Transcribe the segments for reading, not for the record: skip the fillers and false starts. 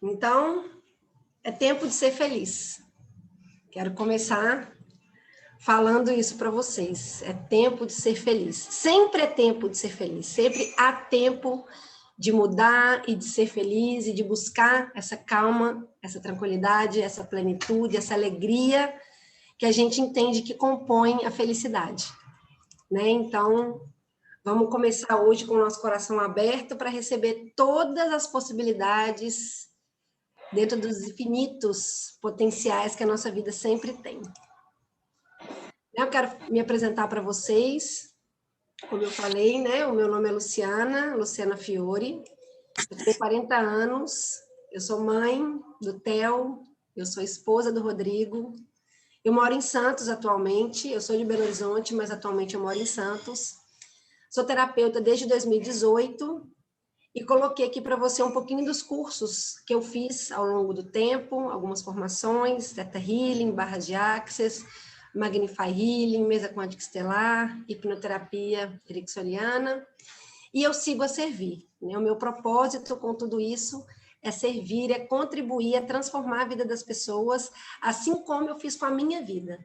Então, é tempo de ser feliz. Quero começar falando isso para vocês. É tempo de ser feliz. Sempre é tempo de ser feliz. Sempre há tempo de mudar e de ser feliz e de buscar essa calma, essa tranquilidade, essa plenitude, essa alegria que a gente entende que compõe a felicidade, né? Então, vamos começar hoje com o nosso coração aberto para receber todas as possibilidades dentro dos infinitos potenciais que a nossa vida sempre tem. Eu quero me apresentar para vocês. Como eu falei, né? O meu nome é Luciana Fiore. Eu tenho 40 anos, eu sou mãe do Theo, eu sou esposa do Rodrigo. Eu moro em Santos atualmente, eu sou de Belo Horizonte, mas atualmente eu moro em Santos. Sou terapeuta desde 2018 e coloquei aqui para você um pouquinho dos cursos que eu fiz ao longo do tempo, algumas formações, Theta Healing, Barras de Access, Magnify Healing, Mesa Quântica Estelar, Hipnoterapia Ericksoniana, e eu sigo a servir. Né? O meu propósito com tudo isso é servir, é contribuir, é transformar a vida das pessoas, assim como eu fiz com a minha vida.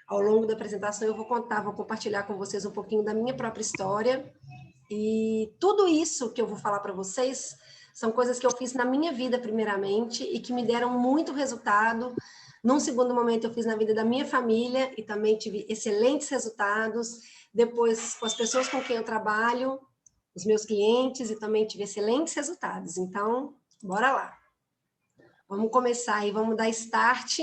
Ao longo da apresentação eu vou compartilhar com vocês um pouquinho da minha própria história, e tudo isso que eu vou falar para vocês são coisas que eu fiz na minha vida primeiramente e que me deram muito resultado. Num segundo momento eu fiz na vida da minha família e também tive excelentes resultados. Depois com as pessoas com quem eu trabalho, os meus clientes, e também tive excelentes resultados. Então, bora lá. Vamos começar aí, vamos dar start.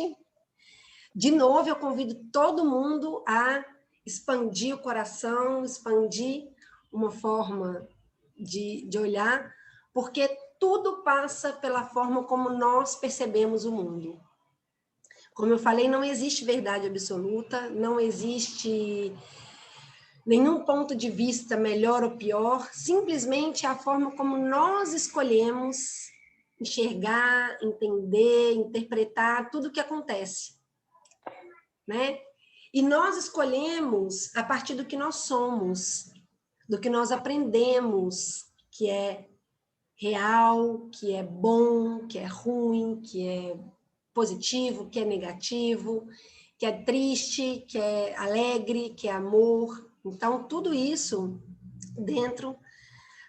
De novo, eu convido todo mundo a expandir o coração, expandir uma forma de olhar, porque tudo passa pela forma como nós percebemos o mundo. Como eu falei, não existe verdade absoluta, não existe nenhum ponto de vista melhor ou pior, simplesmente a forma como nós escolhemos enxergar, entender, interpretar tudo o que acontece, né? E nós escolhemos a partir do que nós somos, do que nós aprendemos, que é real, que é bom, que é ruim, que é positivo, que é negativo, que é triste, que é alegre, que é amor. Então, tudo isso dentro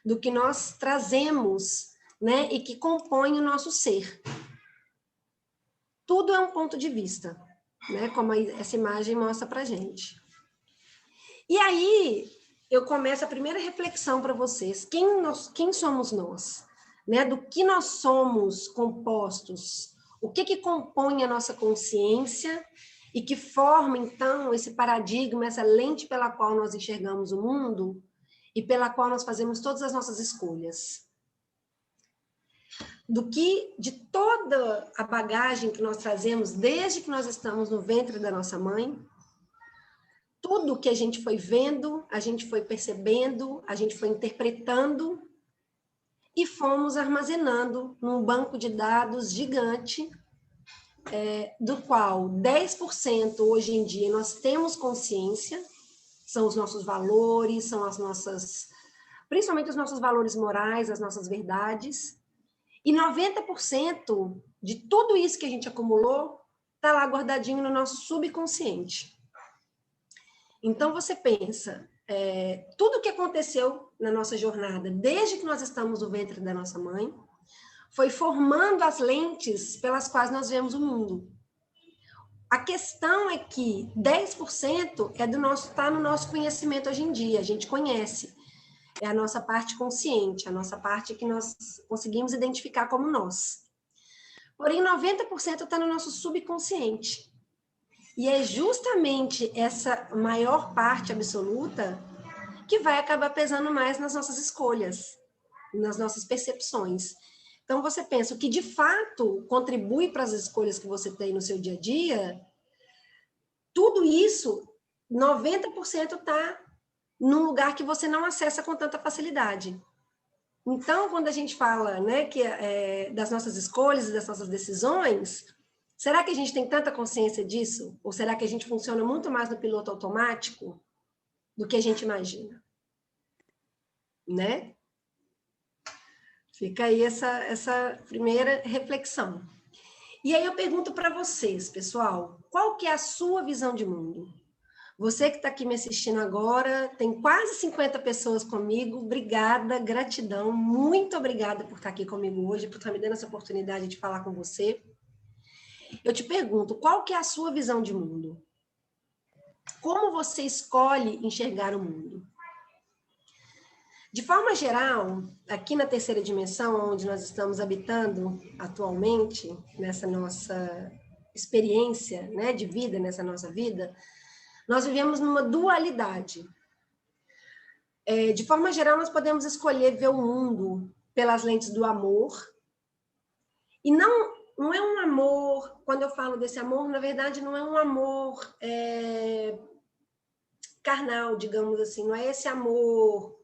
do que nós trazemos, né, e que compõe o nosso ser. Tudo é um ponto de vista, né, como essa imagem mostra pra gente. E aí, eu começo a primeira reflexão para vocês. Quem somos nós? Né? Do que nós somos compostos? O que compõe a nossa consciência e que forma, então, esse paradigma, essa lente pela qual nós enxergamos o mundo e pela qual nós fazemos todas as nossas escolhas? De toda a bagagem que nós trazemos desde que nós estamos no ventre da nossa mãe, tudo que a gente foi vendo, a gente foi percebendo, a gente foi interpretando e fomos armazenando num banco de dados gigante, do qual 10% hoje em dia nós temos consciência, são os nossos valores, são as nossas, principalmente os nossos valores morais, as nossas verdades, e 90% de tudo isso que a gente acumulou está lá guardadinho no nosso subconsciente. Então, você pensa, tudo que aconteceu na nossa jornada, desde que nós estamos no ventre da nossa mãe, foi formando as lentes pelas quais nós vemos o mundo. A questão é que 10% está no nosso conhecimento hoje em dia, a gente conhece. É a nossa parte consciente, a nossa parte que nós conseguimos identificar como nós. Porém, 90% está no nosso subconsciente. E é justamente essa maior parte absoluta que vai acabar pesando mais nas nossas escolhas, nas nossas percepções. Então, você pensa, o que de fato contribui para as escolhas que você tem no seu dia a dia, tudo isso, 90% está num lugar que você não acessa com tanta facilidade. Então, quando a gente fala, né, das nossas escolhas e das nossas decisões, será que a gente tem tanta consciência disso? Ou será que a gente funciona muito mais no piloto automático do que a gente imagina? Né? Fica aí essa primeira reflexão. E aí eu pergunto para vocês, pessoal, qual que é a sua visão de mundo? Você que está aqui me assistindo agora, tem quase 50 pessoas comigo, obrigada, gratidão, muito obrigada por estar aqui comigo hoje, por estar me dando essa oportunidade de falar com você. Eu te pergunto, qual que é a sua visão de mundo? Como você escolhe enxergar o mundo? De forma geral, aqui na terceira dimensão, onde nós estamos habitando atualmente, nessa nossa experiência, né, de vida, nessa nossa vida, nós vivemos numa dualidade. De forma geral, nós podemos escolher ver o mundo pelas lentes do amor, e não é um amor, quando eu falo desse amor, na verdade, não é um amor carnal, digamos assim, não é esse amor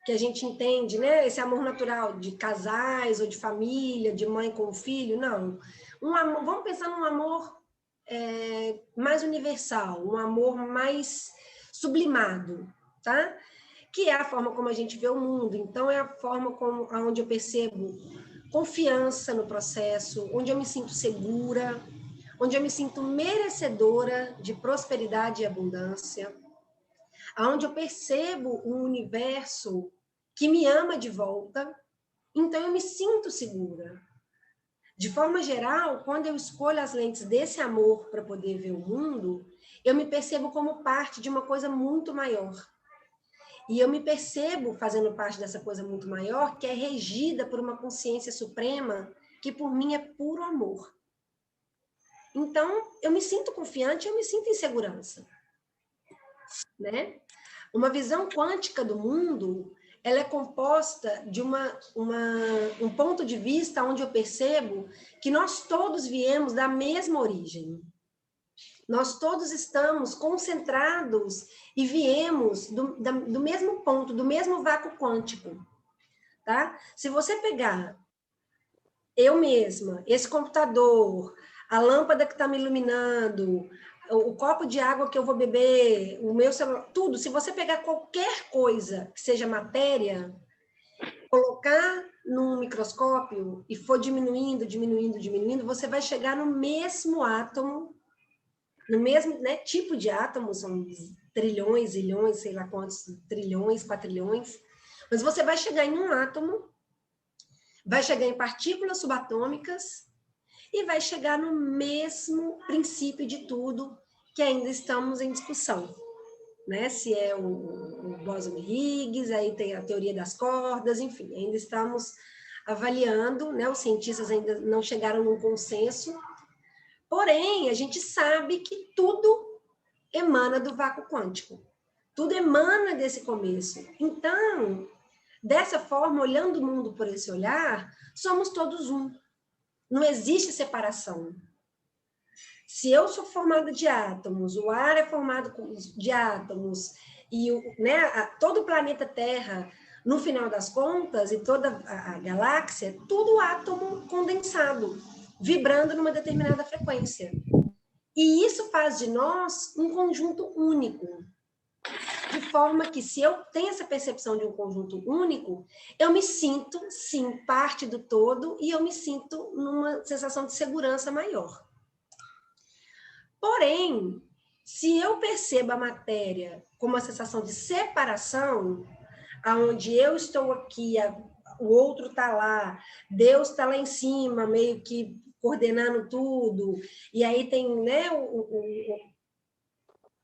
que a gente entende, né? Esse amor natural de casais ou de família, de mãe com filho, não. Um amor, vamos pensar num amor mais universal, um amor mais sublimado, tá? Que é a forma como a gente vê o mundo. Então, é a forma como, onde eu percebo confiança no processo, onde eu me sinto segura, onde eu me sinto merecedora de prosperidade e abundância, onde eu percebo um universo que me ama de volta, então eu me sinto segura. De forma geral, quando eu escolho as lentes desse amor para poder ver o mundo, eu me percebo como parte de uma coisa muito maior. E eu me percebo fazendo parte dessa coisa muito maior, que é regida por uma consciência suprema, que por mim é puro amor. Então, eu me sinto confiante, eu me sinto em segurança, né? Uma visão quântica do mundo, ela é composta de um ponto de vista onde eu percebo que nós todos viemos da mesma origem. Nós todos estamos concentrados e viemos do mesmo ponto, do mesmo vácuo quântico. Tá? Se você pegar eu mesma, esse computador, a lâmpada que está me iluminando, o copo de água que eu vou beber, o meu celular, tudo, se você pegar qualquer coisa que seja matéria, colocar num microscópio e for diminuindo, diminuindo, diminuindo, você vai chegar no mesmo átomo, no mesmo, né, tipo de átomo, são trilhões, zilhões, sei lá quantos, trilhões, quatrilhões, mas você vai chegar em um átomo, vai chegar em partículas subatômicas e vai chegar no mesmo princípio de tudo que ainda estamos em discussão, né? Se é o Bóson-Higgs, aí tem a teoria das cordas, enfim, ainda estamos avaliando, né? Os cientistas ainda não chegaram num consenso, porém, a gente sabe que tudo emana do vácuo quântico, tudo emana desse começo. Então, dessa forma, olhando o mundo por esse olhar, somos todos um. Não existe separação. Se eu sou formada de átomos, o ar é formado de átomos, e todo o planeta Terra, no final das contas, e toda a galáxia, tudo átomo condensado, vibrando numa determinada frequência. E isso faz de nós um conjunto único. De forma que, se eu tenho essa percepção de um conjunto único, eu me sinto, sim, parte do todo, e eu me sinto numa sensação de segurança maior. Porém, se eu percebo a matéria como uma sensação de separação, aonde eu estou aqui, o outro está lá, Deus está lá em cima, meio que coordenando tudo, e aí tem, né,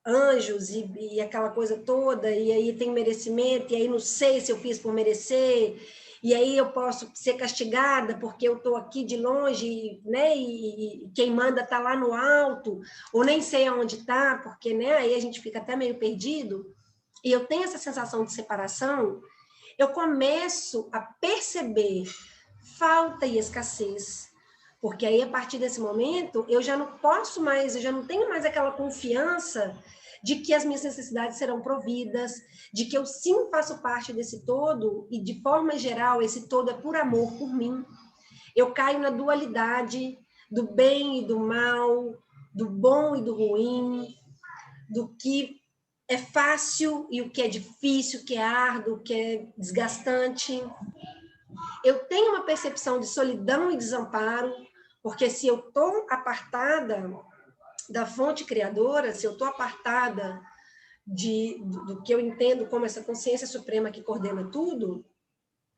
anjos e aquela coisa toda, e aí tem merecimento, e aí não sei se eu fiz por merecer, e aí eu posso ser castigada porque eu estou aqui de longe, né, e quem manda está lá no alto, ou nem sei aonde está, porque, né, aí a gente fica até meio perdido, e eu tenho essa sensação de separação, eu começo a perceber falta e escassez, porque aí, a partir desse momento, eu já não posso mais, eu já não tenho mais aquela confiança de que as minhas necessidades serão providas, de que eu sim faço parte desse todo, e de forma geral, esse todo é por amor por mim. Eu caio na dualidade do bem e do mal, do bom e do ruim, do que é fácil e o que é difícil, o que é árduo, o que é desgastante. Eu tenho uma percepção de solidão e desamparo, porque se eu estou apartada da fonte criadora, se eu estou apartada do que eu entendo como essa consciência suprema que coordena tudo,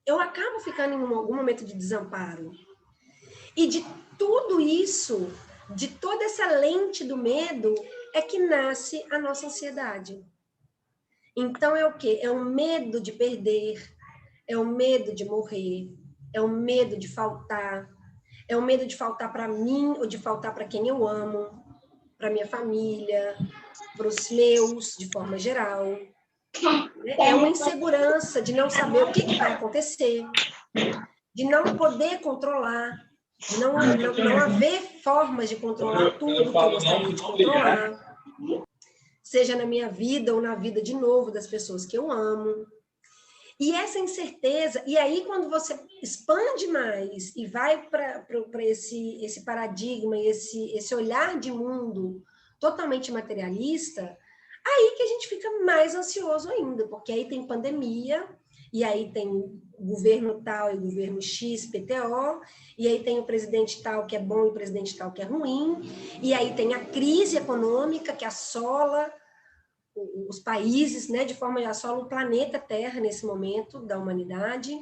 eu acabo ficando em algum momento de desamparo. E de tudo isso, de toda essa lente do medo, é que nasce a nossa ansiedade. Então é o quê? É o medo de perder, é o medo de morrer, é o medo de faltar, é o medo de faltar para mim ou de faltar para quem eu amo, para minha família, para os meus, de forma geral. É uma insegurança de não saber o que vai acontecer, de não poder controlar, de não haver formas de controlar tudo que eu gostaria de controlar, seja na minha vida ou na vida de novo das pessoas que eu amo. E essa incerteza, e aí quando você expande mais e vai para esse paradigma, esse olhar de mundo totalmente materialista, aí que a gente fica mais ansioso ainda, porque aí tem pandemia, e aí tem governo tal e governo X, PTO, e aí tem o presidente tal que é bom e o presidente tal que é ruim, e aí tem a crise econômica que assola os países, né, de forma assola o planeta Terra nesse momento da humanidade,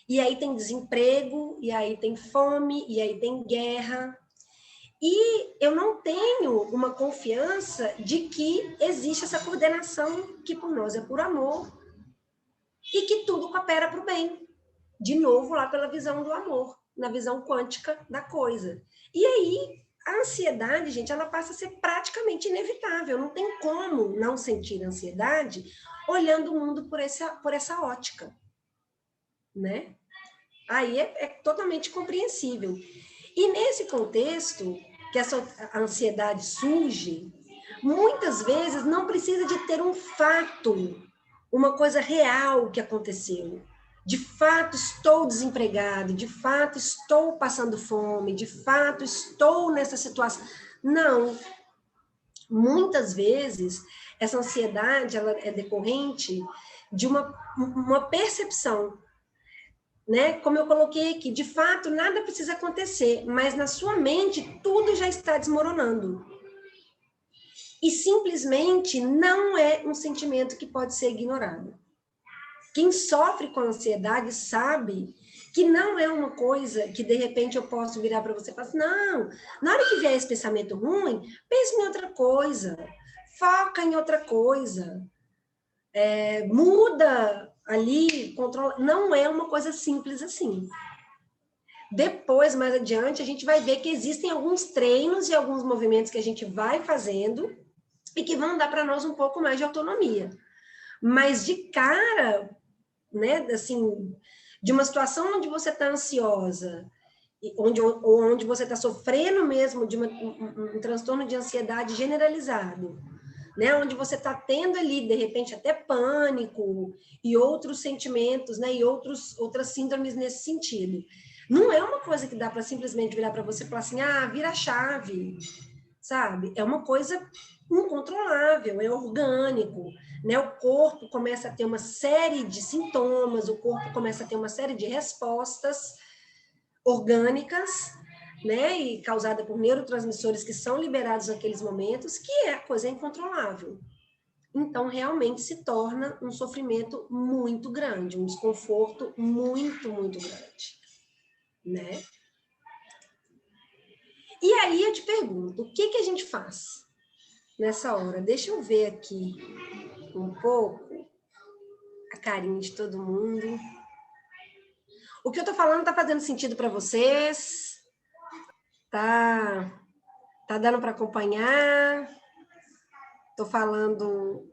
e aí tem desemprego, e aí tem fome, e aí tem guerra, e eu não tenho uma confiança de que existe essa coordenação que por nós é por amor e que tudo coopera para o bem. De novo, lá pela visão do amor, na visão quântica da coisa. E aí, a ansiedade, gente, ela passa a ser praticamente inevitável. Não tem como não sentir ansiedade olhando o mundo por essa ótica, né? Aí é totalmente compreensível. E nesse contexto que essa ansiedade surge, muitas vezes não precisa de ter um fato, uma coisa real que aconteceu. De fato estou desempregado, de fato estou passando fome, de fato estou nessa situação. Não. Muitas vezes essa ansiedade ela é decorrente de uma percepção, né? Como eu coloquei aqui, de fato, nada precisa acontecer, mas na sua mente tudo já está desmoronando. E simplesmente não é um sentimento que pode ser ignorado. Quem sofre com ansiedade sabe que não é uma coisa que de repente eu posso virar para você e falar assim, não, na hora que vier esse pensamento ruim, pense em outra coisa, foca em outra coisa, muda ali, controla. Não é uma coisa simples assim. Depois, mais adiante, a gente vai ver que existem alguns treinos e alguns movimentos que a gente vai fazendo e que vão dar para nós um pouco mais de autonomia. Mas de cara, né, assim, de uma situação onde você está ansiosa, onde você está sofrendo mesmo de um transtorno de ansiedade generalizado, né, onde você está tendo ali, de repente, até pânico e outros sentimentos, né, e outras síndromes nesse sentido. Não é uma coisa que dá para simplesmente virar para você e falar assim, vira a chave, sabe? É uma coisa incontrolável, é orgânico, né? O corpo começa a ter uma série de sintomas, o corpo começa a ter uma série de respostas orgânicas, né? E causada por neurotransmissores que são liberados naqueles momentos, que é coisa incontrolável. Então, realmente se torna um sofrimento muito grande, um desconforto muito, muito grande, né? E aí eu te pergunto, o que a gente faz nessa hora? Deixa eu ver aqui um pouco a carinha de todo mundo. O que eu tô falando tá fazendo sentido para vocês? Tá dando para acompanhar? Tô falando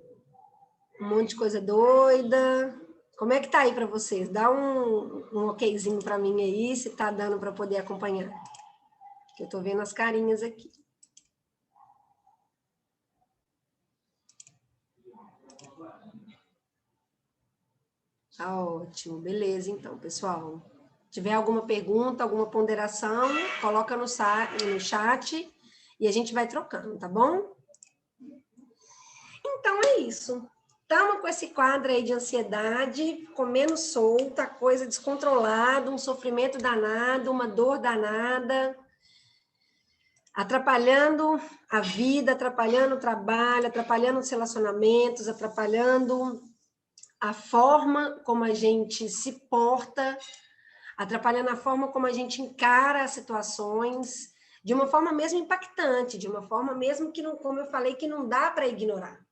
um monte de coisa doida. Como é que tá aí para vocês? Dá um okzinho para mim aí, se tá dando para poder acompanhar. Que eu tô vendo as carinhas aqui. Tá ótimo, beleza então, pessoal. Se tiver alguma pergunta, alguma ponderação, coloca no chat e a gente vai trocando, tá bom? Então é isso. estamos com esse quadro aí de ansiedade, comendo solta, coisa descontrolada, um sofrimento danado, uma dor danada, atrapalhando a vida, atrapalhando o trabalho, atrapalhando os relacionamentos, atrapalhando a forma como a gente se porta, atrapalhando a forma como a gente encara as situações, de uma forma mesmo impactante, de uma forma mesmo que, não, como eu falei, que não dá para ignorar.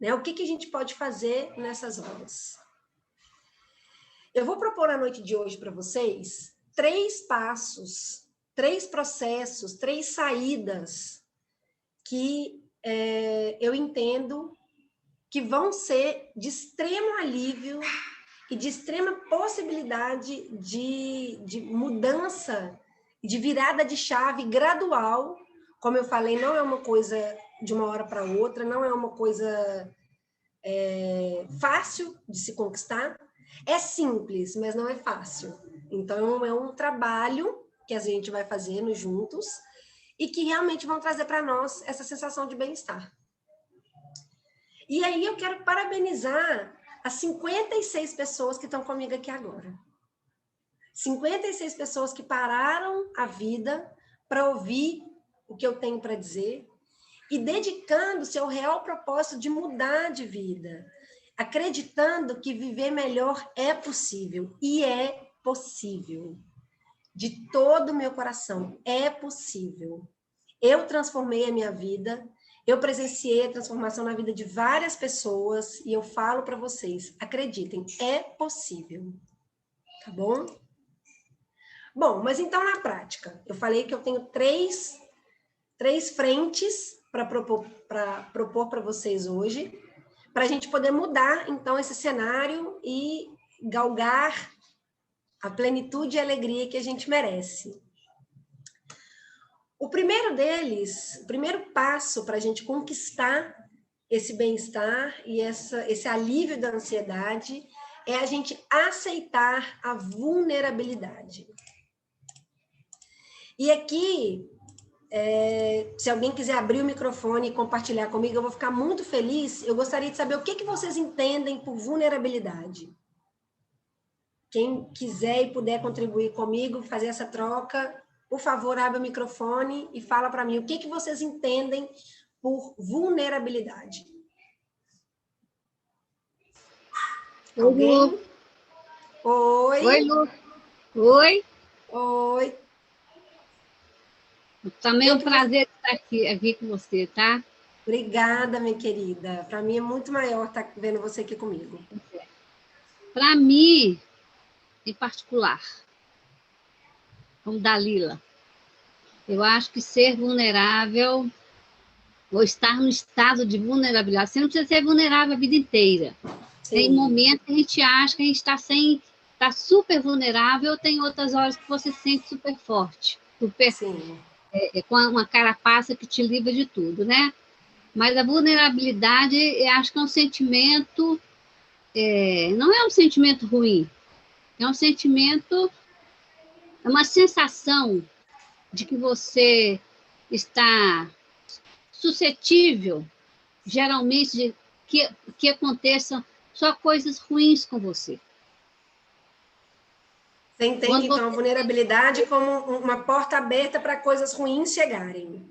Né? O que a gente pode fazer nessas horas? Eu vou propor a noite de hoje para vocês 3 passos, 3 processos, 3 saídas que eu entendo que vão ser de extremo alívio e de extrema possibilidade de mudança, de virada de chave gradual. Como eu falei, não é uma coisa de uma hora para outra, não é uma coisa fácil de se conquistar. É simples, mas não é fácil. Então, é um trabalho que a gente vai fazendo juntos e que realmente vão trazer para nós essa sensação de bem-estar. E aí eu quero parabenizar as 56 pessoas que estão comigo aqui agora. 56 pessoas que pararam a vida para ouvir o que eu tenho para dizer e dedicando-se ao real propósito de mudar de vida, acreditando que viver melhor é possível, e é possível. De todo o meu coração, é possível. Eu transformei a minha vida, eu presenciei a transformação na vida de várias pessoas, e eu falo para vocês, acreditem, é possível. Tá bom? Bom, mas então na prática, eu falei que eu tenho três frentes para propor para vocês hoje, para a gente poder mudar, então, esse cenário e galgar a plenitude e a alegria que a gente merece. O primeiro deles, o primeiro passo para a gente conquistar esse bem-estar e esse alívio da ansiedade é a gente aceitar a vulnerabilidade. E aqui, se alguém quiser abrir o microfone e compartilhar comigo, eu vou ficar muito feliz. Eu gostaria de saber o que vocês entendem por vulnerabilidade. Quem quiser e puder contribuir comigo, fazer essa troca, por favor, abra o microfone e fala para mim o que vocês entendem por vulnerabilidade. Alguém? Oi. Oi, Lu. Oi. Oi. Também é um prazer estar aqui com você, tá? Obrigada, minha querida. Para mim é muito maior estar vendo você aqui comigo. Para mim, em particular, como Dalila, eu acho que ser vulnerável ou estar no estado de vulnerabilidade, você não precisa ser vulnerável a vida inteira. Sim. Tem momentos que a gente acha que a gente está super vulnerável, tem outras horas que você se sente super forte, super... Sim. Com uma carapaça que te livra de tudo, né? Mas a vulnerabilidade, eu acho que é um sentimento, não é um sentimento ruim, é um sentimento, é uma sensação de que você está suscetível, geralmente, de que aconteçam só coisas ruins com você. Você entende, então, a vulnerabilidade como uma porta aberta para coisas ruins chegarem.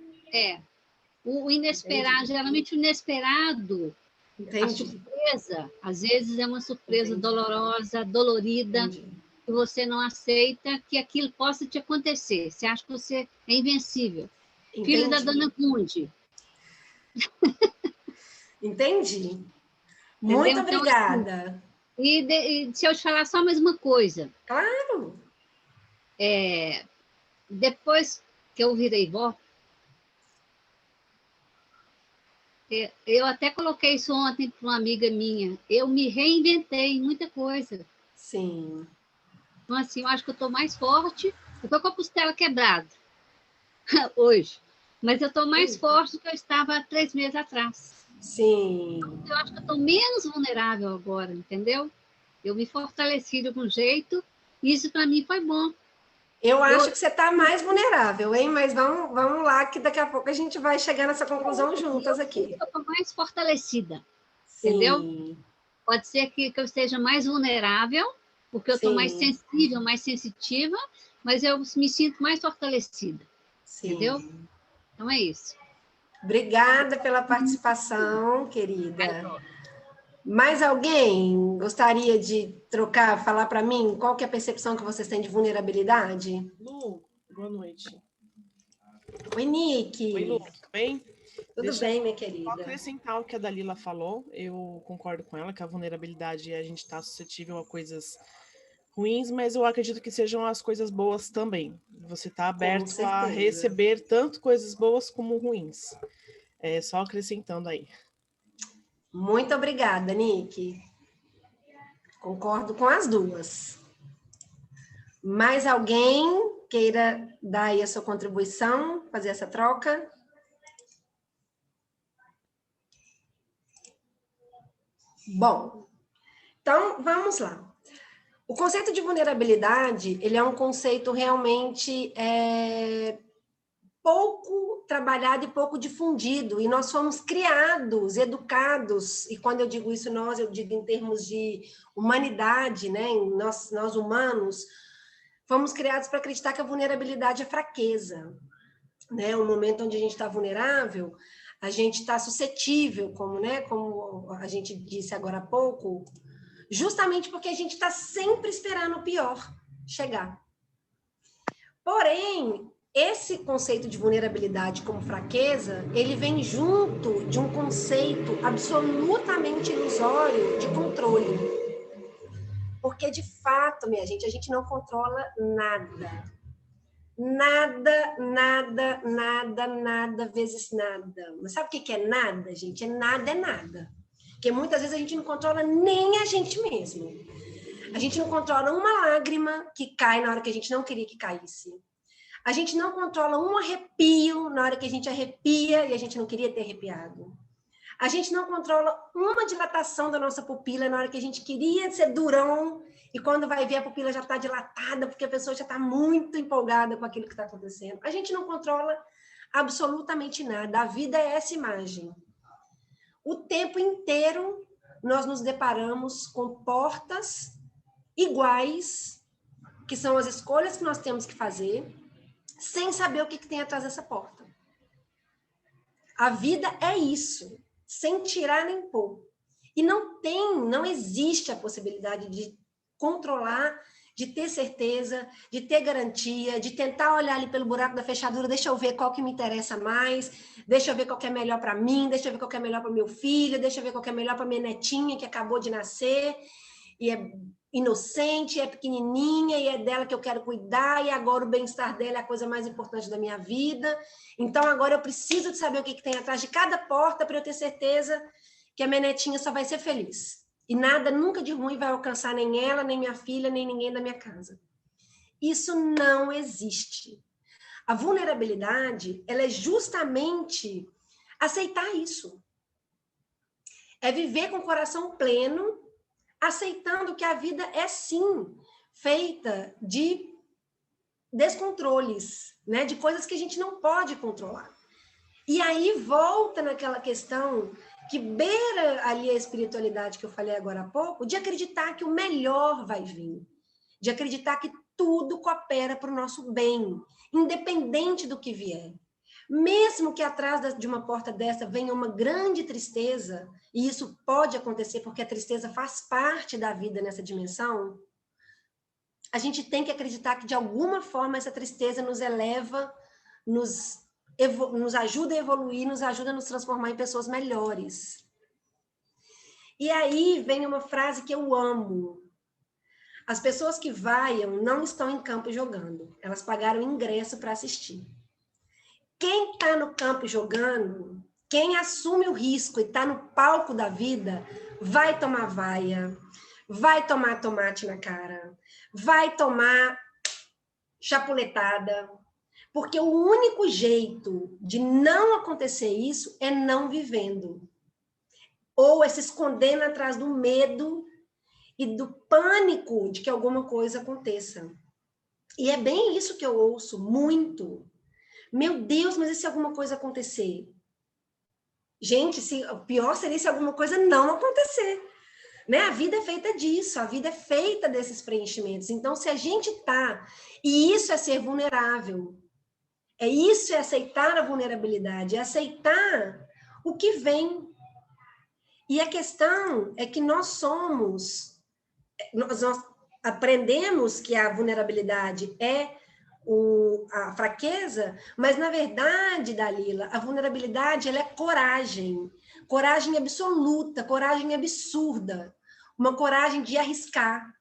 O inesperado, entendi. Geralmente o inesperado, entendi. A surpresa, às vezes é uma surpresa entendi. Dolorosa, dolorida, entendi. Que você não aceita que aquilo possa te acontecer. Você acha que você é invencível. Entendi. Filho da Dona Kundi. Entendi. Muito então, obrigada. Assim, e se eu te falar só mais uma coisa. Claro. Depois que eu virei vó, eu até coloquei isso ontem para uma amiga minha. Eu me reinventei em muita coisa. Sim. Então, assim, eu acho que eu estou mais forte. Eu estou com a costela quebrada hoje. Mas eu estou mais forte do que eu estava há 3 meses atrás. Sim. Então, eu acho que eu estou menos vulnerável agora, entendeu? Eu me fortaleci de algum jeito. E isso, para mim, foi bom. Eu acho que você está mais vulnerável, hein? Mas vamos lá, que daqui a pouco a gente vai chegar nessa conclusão juntas aqui. Eu estou mais fortalecida. entendeu? Sim, Pode ser que eu esteja mais vulnerável, porque eu estou mais sim, sensível, mais sensitiva, mas eu me sinto mais fortalecida, entendeu? sim. Então é isso. Obrigada pela participação, querida. Mais alguém gostaria de trocar, falar para mim qual que é a percepção que vocês têm de vulnerabilidade? Lu, boa noite. Oi, Nick. Oi, Lu, tudo bem? Tudo Deixa eu bem, minha só querida? acrescentar o que a Dalila falou. Eu concordo com ela que a vulnerabilidade é a gente estar suscetível a coisas ruins, mas eu acredito que sejam as coisas boas também. Você está Com aberto a certeza. receber tanto coisas boas como ruins. É só acrescentando aí. Muito obrigada, Nick. Concordo com as duas. Mais alguém queira dar aí a sua contribuição, fazer essa troca? Bom, então vamos lá. O conceito de vulnerabilidade, ele é um conceito realmente pouco trabalhado e pouco difundido, e nós fomos criados, educados, e quando eu digo isso, eu digo em termos de humanidade, né? Nós humanos, fomos criados para acreditar que a vulnerabilidade é fraqueza, né? O momento onde a gente está vulnerável, a gente está suscetível, como a gente disse agora há pouco, justamente porque a gente está sempre esperando o pior chegar. Porém, esse conceito de vulnerabilidade como fraqueza, ele vem junto de um conceito absolutamente ilusório de controle. Porque, de fato, minha gente, a gente não controla nada. Nada, nada, nada, nada, vezes nada. Mas sabe o que é nada, gente? É nada. Porque muitas vezes a gente não controla nem a gente mesmo. A gente não controla uma lágrima que cai na hora que a gente não queria que caísse. A gente não controla um arrepio na hora que a gente arrepia e a gente não queria ter arrepiado. A gente não controla uma dilatação da nossa pupila na hora que a gente queria ser durão e quando vai ver a pupila já está dilatada porque a pessoa já está muito empolgada com aquilo que está acontecendo. A gente não controla absolutamente nada. A vida é essa imagem. O tempo inteiro nós nos deparamos com portas iguais, que são as escolhas que nós temos que fazer, sem saber o que tem atrás dessa porta. A vida é isso, sem tirar nem pôr. E não existe a possibilidade de controlar, de ter certeza, de ter garantia, de tentar olhar ali pelo buraco da fechadura, deixa eu ver qual que me interessa mais, deixa eu ver qual que é melhor para mim, deixa eu ver qual que é melhor para meu filho, deixa eu ver qual que é melhor para minha netinha que acabou de nascer, e é inocente, é pequenininha, e é dela que eu quero cuidar, e agora o bem-estar dela é a coisa mais importante da minha vida. Então, agora eu preciso de saber o que tem atrás de cada porta para eu ter certeza que a minha netinha só vai ser feliz. E nada nunca de ruim vai alcançar nem ela, nem minha filha, nem ninguém da minha casa. Isso não existe. A vulnerabilidade, ela é justamente aceitar isso. É viver com o coração pleno, aceitando que a vida é, sim, feita de descontroles, né? De coisas que a gente não pode controlar. E aí volta naquela questão que beira ali a espiritualidade que eu falei agora há pouco, de acreditar que o melhor vai vir, de acreditar que tudo coopera para o nosso bem, independente do que vier. Mesmo que atrás de uma porta dessa venha uma grande tristeza, e isso pode acontecer porque a tristeza faz parte da vida nessa dimensão, a gente tem que acreditar que de alguma forma essa tristeza nos eleva, nos ajuda a evoluir, nos ajuda a nos transformar em pessoas melhores. E aí vem uma frase que eu amo. As pessoas que vaiam não estão em campo jogando, elas pagaram ingresso para assistir. Quem está no campo jogando, quem assume o risco e está no palco da vida, vai tomar vaia, vai tomar tomate na cara, vai tomar chapuletada, porque o único jeito de não acontecer isso é não vivendo. Ou é se escondendo atrás do medo e do pânico de que alguma coisa aconteça. E é bem isso que eu ouço muito. Meu Deus, mas e se alguma coisa acontecer? Gente, o pior seria se alguma coisa não acontecer. Né? A vida é feita disso, a vida é feita desses preenchimentos. Então, se a gente está... E isso é ser vulnerável. Isso é aceitar a vulnerabilidade, é aceitar o que vem. E a questão é que nós aprendemos que a vulnerabilidade é a fraqueza, mas, na verdade, Dalila, a vulnerabilidade ela é coragem. Coragem absoluta, coragem absurda. Uma coragem de arriscar,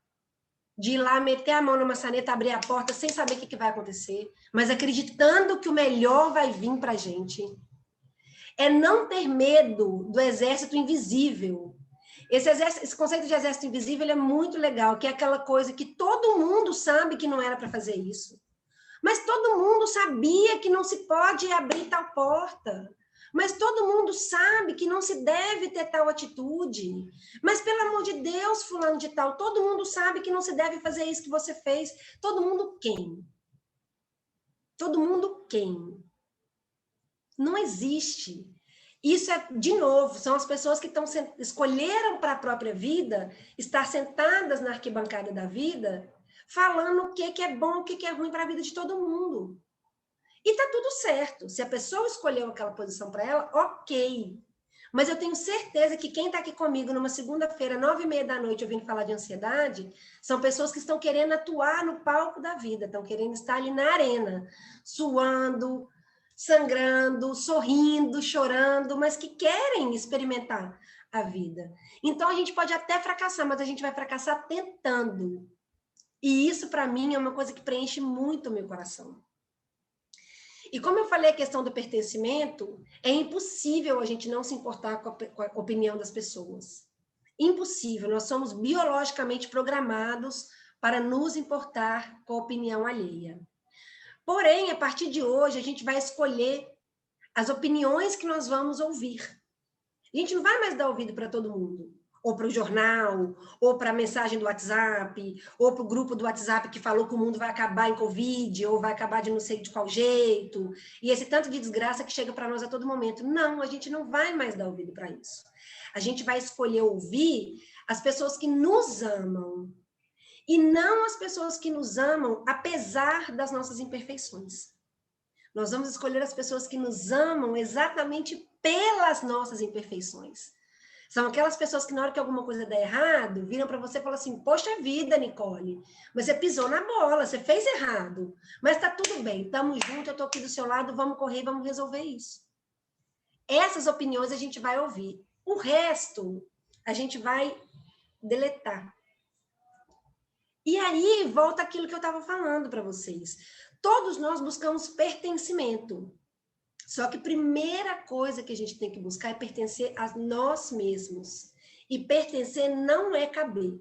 de ir lá, meter a mão na maçaneta, abrir a porta sem saber o que vai acontecer, mas acreditando que o melhor vai vir para a gente. É não ter medo do exército invisível. Esse conceito de exército invisível é muito legal, que é aquela coisa que todo mundo sabe que não era para fazer isso. Mas todo mundo sabia que não se pode abrir tal porta. Mas todo mundo sabe que não se deve ter tal atitude. Mas, pelo amor de Deus, fulano de tal, todo mundo sabe que não se deve fazer isso que você fez. Todo mundo quem? Todo mundo quem? Não existe. Isso é, de novo, são as pessoas que escolheram para a própria vida estar sentadas na arquibancada da vida, falando o que é bom, o que é ruim para a vida de todo mundo. E tá tudo certo. Se a pessoa escolheu aquela posição para ela, ok. Mas eu tenho certeza que quem está aqui comigo numa segunda-feira, 9h30 da noite, ouvindo falar de ansiedade, são pessoas que estão querendo atuar no palco da vida, estão querendo estar ali na arena, suando, sangrando, sorrindo, chorando, mas que querem experimentar a vida. Então, a gente pode até fracassar, mas a gente vai fracassar tentando. E isso, para mim, é uma coisa que preenche muito o meu coração. E como eu falei a questão do pertencimento, é impossível a gente não se importar com a opinião das pessoas. Impossível, nós somos biologicamente programados para nos importar com a opinião alheia. Porém, a partir de hoje, a gente vai escolher as opiniões que nós vamos ouvir. A gente não vai mais dar ouvido para todo mundo. Ou para o jornal, ou para a mensagem do WhatsApp, ou para o grupo do WhatsApp que falou que o mundo vai acabar em Covid, ou vai acabar de não sei de qual jeito, e esse tanto de desgraça que chega para nós a todo momento. Não, a gente não vai mais dar ouvido para isso. A gente vai escolher ouvir as pessoas que nos amam, e não as pessoas que nos amam apesar das nossas imperfeições. Nós vamos escolher as pessoas que nos amam exatamente pelas nossas imperfeições. São aquelas pessoas que, na hora que alguma coisa der errado, viram para você e falam assim, poxa vida, Nicole, mas você pisou na bola, você fez errado, mas tá tudo bem, estamos juntos, eu tô aqui do seu lado, vamos correr, vamos resolver isso. Essas opiniões a gente vai ouvir. O resto, a gente vai deletar. E aí, volta aquilo que eu estava falando para vocês. Todos nós buscamos pertencimento. Só que a primeira coisa que a gente tem que buscar é pertencer a nós mesmos. E pertencer não é caber.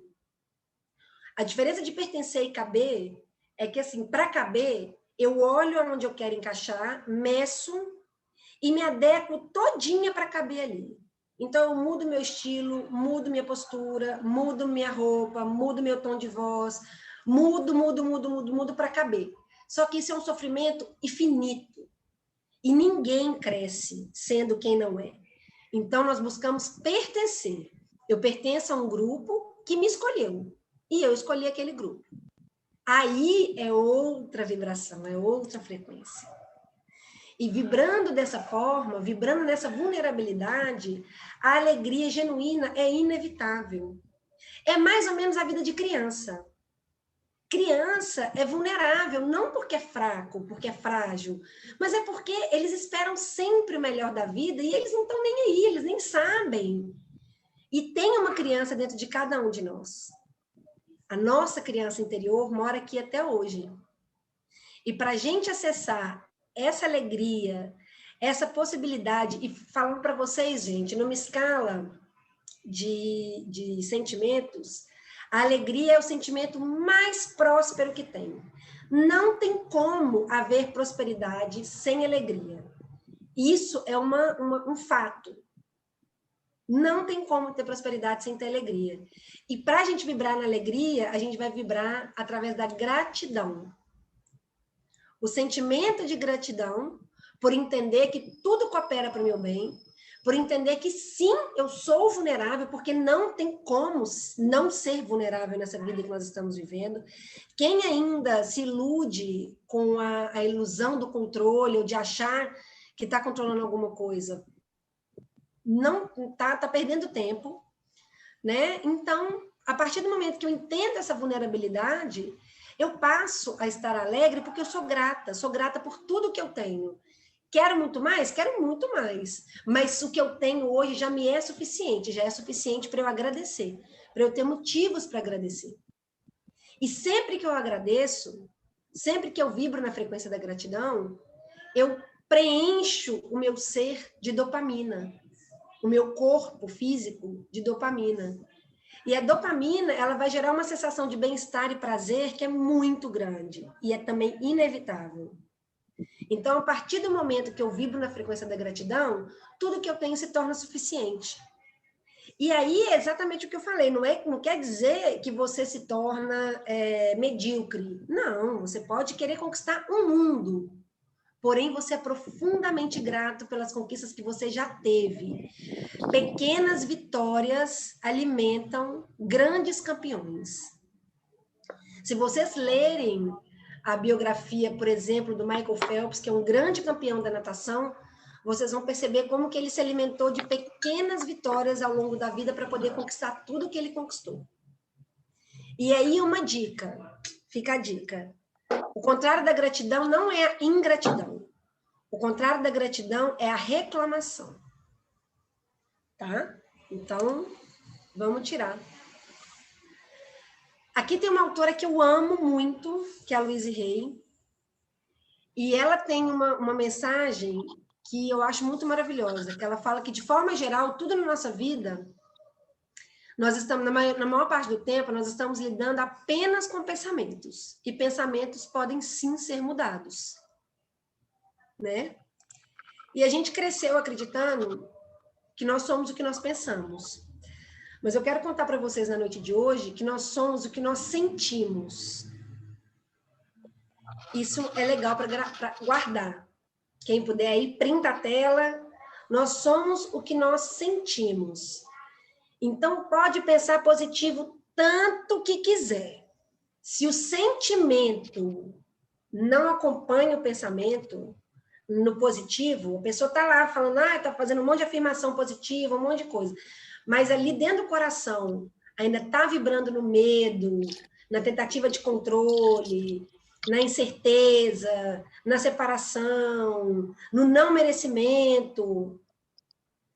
A diferença de pertencer e caber é que, assim, para caber, eu olho onde eu quero encaixar, meço e me adequo todinha para caber ali. Então, eu mudo meu estilo, mudo minha postura, mudo minha roupa, mudo meu tom de voz, mudo para caber. Só que isso é um sofrimento infinito. E ninguém cresce sendo quem não é. Então, nós buscamos pertencer. Eu pertenço a um grupo que me escolheu. E eu escolhi aquele grupo. Aí é outra vibração, é outra frequência. E vibrando dessa forma, vibrando nessa vulnerabilidade, a alegria genuína é inevitável. É mais ou menos a vida de criança. Criança é vulnerável, não porque é fraco, porque é frágil, mas é porque eles esperam sempre o melhor da vida e eles não estão nem aí, eles nem sabem. E tem uma criança dentro de cada um de nós. A nossa criança interior mora aqui até hoje. E para a gente acessar essa alegria, essa possibilidade, e falando para vocês, gente, numa escala de sentimentos, a alegria é o sentimento mais próspero que tem. Não tem como haver prosperidade sem alegria. Isso é um fato. Não tem como ter prosperidade sem ter alegria. E para a gente vibrar na alegria, a gente vai vibrar através da gratidão. O sentimento de gratidão por entender que tudo coopera para o meu bem, por entender que sim, eu sou vulnerável, porque não tem como não ser vulnerável nessa vida que nós estamos vivendo. Quem ainda se ilude com a ilusão do controle, ou de achar que está controlando alguma coisa, não tá perdendo tempo, né? Então, a partir do momento que eu entendo essa vulnerabilidade, eu passo a estar alegre porque eu sou grata por tudo que eu tenho. Quero muito mais? Quero muito mais. Mas o que eu tenho hoje já me é suficiente, já é suficiente para eu agradecer, para eu ter motivos para agradecer. E sempre que eu agradeço, sempre que eu vibro na frequência da gratidão, eu preencho o meu ser de dopamina, o meu corpo físico de dopamina. E a dopamina, ela vai gerar uma sensação de bem-estar e prazer que é muito grande e é também inevitável. Então, a partir do momento que eu vibro na frequência da gratidão, tudo que eu tenho se torna suficiente. E aí é exatamente o que eu falei, não quer dizer que você se torna medíocre. Não, você pode querer conquistar um mundo, porém você é profundamente grato pelas conquistas que você já teve. Pequenas vitórias alimentam grandes campeões. Se vocês lerem a biografia, por exemplo, do Michael Phelps, que é um grande campeão da natação, vocês vão perceber como que ele se alimentou de pequenas vitórias ao longo da vida para poder conquistar tudo que ele conquistou. E aí uma dica, fica a dica. O contrário da gratidão não é a ingratidão. O contrário da gratidão é a reclamação. Tá? Então, vamos tirar. Aqui tem uma autora que eu amo muito, que é a Louise Hay. E ela tem uma mensagem que eu acho muito maravilhosa, que ela fala que, de forma geral, tudo na nossa vida, nós estamos, na maior parte do tempo, nós estamos lidando apenas com pensamentos. E pensamentos podem, sim, ser mudados. Né? E a gente cresceu acreditando que nós somos o que nós pensamos. Mas eu quero contar para vocês na noite de hoje que nós somos o que nós sentimos. Isso é legal para guardar. Quem puder aí, printa a tela. Nós somos o que nós sentimos. Então, pode pensar positivo tanto que quiser. Se o sentimento não acompanha o pensamento no positivo, a pessoa está lá falando, está fazendo um monte de afirmação positiva, um monte de coisa. Mas ali dentro do coração, ainda está vibrando no medo, na tentativa de controle, na incerteza, na separação, no não merecimento,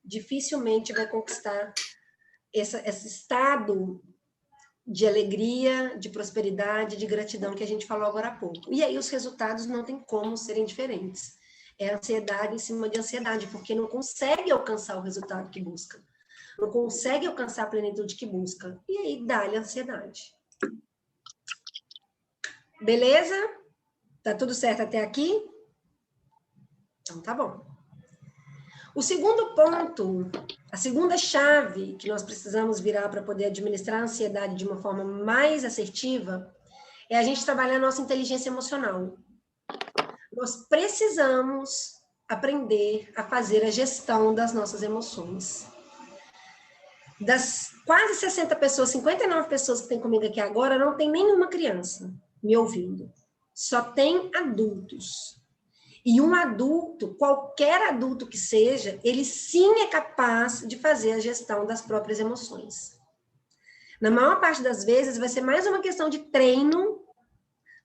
dificilmente vai conquistar esse estado de alegria, de prosperidade, de gratidão que a gente falou agora há pouco. E aí os resultados não tem como serem diferentes. É ansiedade em cima de ansiedade, porque não consegue alcançar o resultado que busca. Não consegue alcançar a plenitude que busca. E aí dá-lhe ansiedade. Beleza? Tá tudo certo até aqui? Então tá bom. O segundo ponto, a segunda chave que nós precisamos virar para poder administrar a ansiedade de uma forma mais assertiva é a gente trabalhar a nossa inteligência emocional. Nós precisamos aprender a fazer a gestão das nossas emoções. Das quase 60 pessoas, 59 pessoas que tem comigo aqui agora, não tem nenhuma criança me ouvindo. Só tem adultos. E um adulto, qualquer adulto que seja, ele sim é capaz de fazer a gestão das próprias emoções. Na maior parte das vezes, vai ser mais uma questão de treino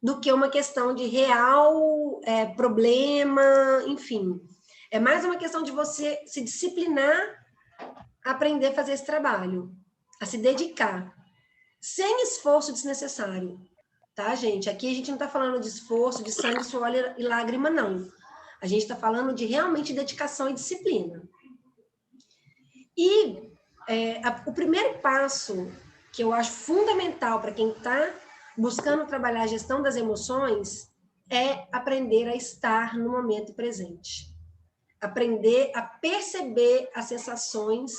do que uma questão de real problema, enfim. É mais uma questão de você se disciplinar a aprender a fazer esse trabalho, a se dedicar, sem esforço desnecessário. Tá, gente? Aqui a gente não está falando de esforço, de sangue, suor e lágrima, não. A gente está falando de realmente dedicação e disciplina. E o primeiro passo que eu acho fundamental para quem está buscando trabalhar a gestão das emoções é aprender a estar no momento presente. Aprender a perceber as sensações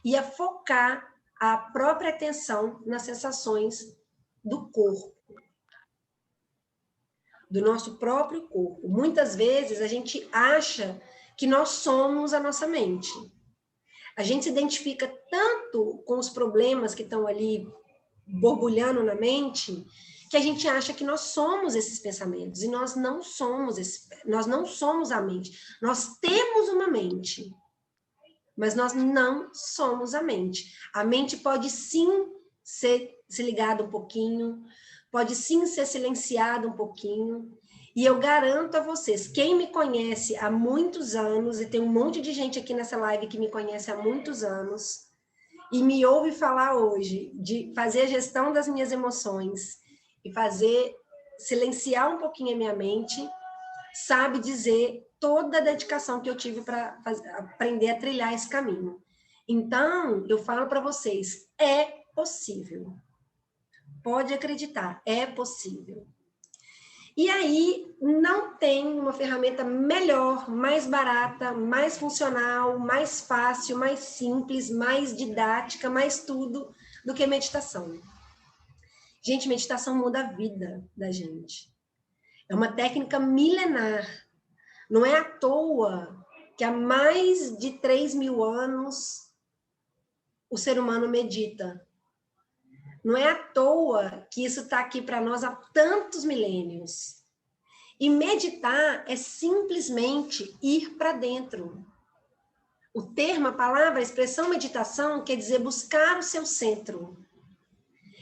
e a focar a própria atenção nas sensações do corpo. Do nosso próprio corpo. Muitas vezes a gente acha que nós somos a nossa mente. A gente se identifica tanto com os problemas que estão ali borbulhando na mente, que a gente acha que nós somos esses pensamentos, e nós não somos a mente. Nós temos uma mente, mas nós não somos a mente. A mente pode sim ser se ligada um pouquinho, pode sim ser silenciada um pouquinho, e eu garanto a vocês, quem me conhece há muitos anos, e tem um monte de gente aqui nessa live que me conhece há muitos anos, e me ouve falar hoje de fazer a gestão das minhas emoções e silenciar um pouquinho a minha mente, sabe dizer toda a dedicação que eu tive para aprender a trilhar esse caminho. Então, eu falo para vocês, é possível. Pode acreditar, é possível. E aí, não tem uma ferramenta melhor, mais barata, mais funcional, mais fácil, mais simples, mais didática, mais tudo, do que meditação. Gente, meditação muda a vida da gente. É uma técnica milenar. Não é à toa que há mais de 3.000 anos o ser humano medita. Não é à toa que isso está aqui para nós há tantos milênios. E meditar é simplesmente ir para dentro. O termo, a palavra, a expressão meditação quer dizer buscar o seu centro.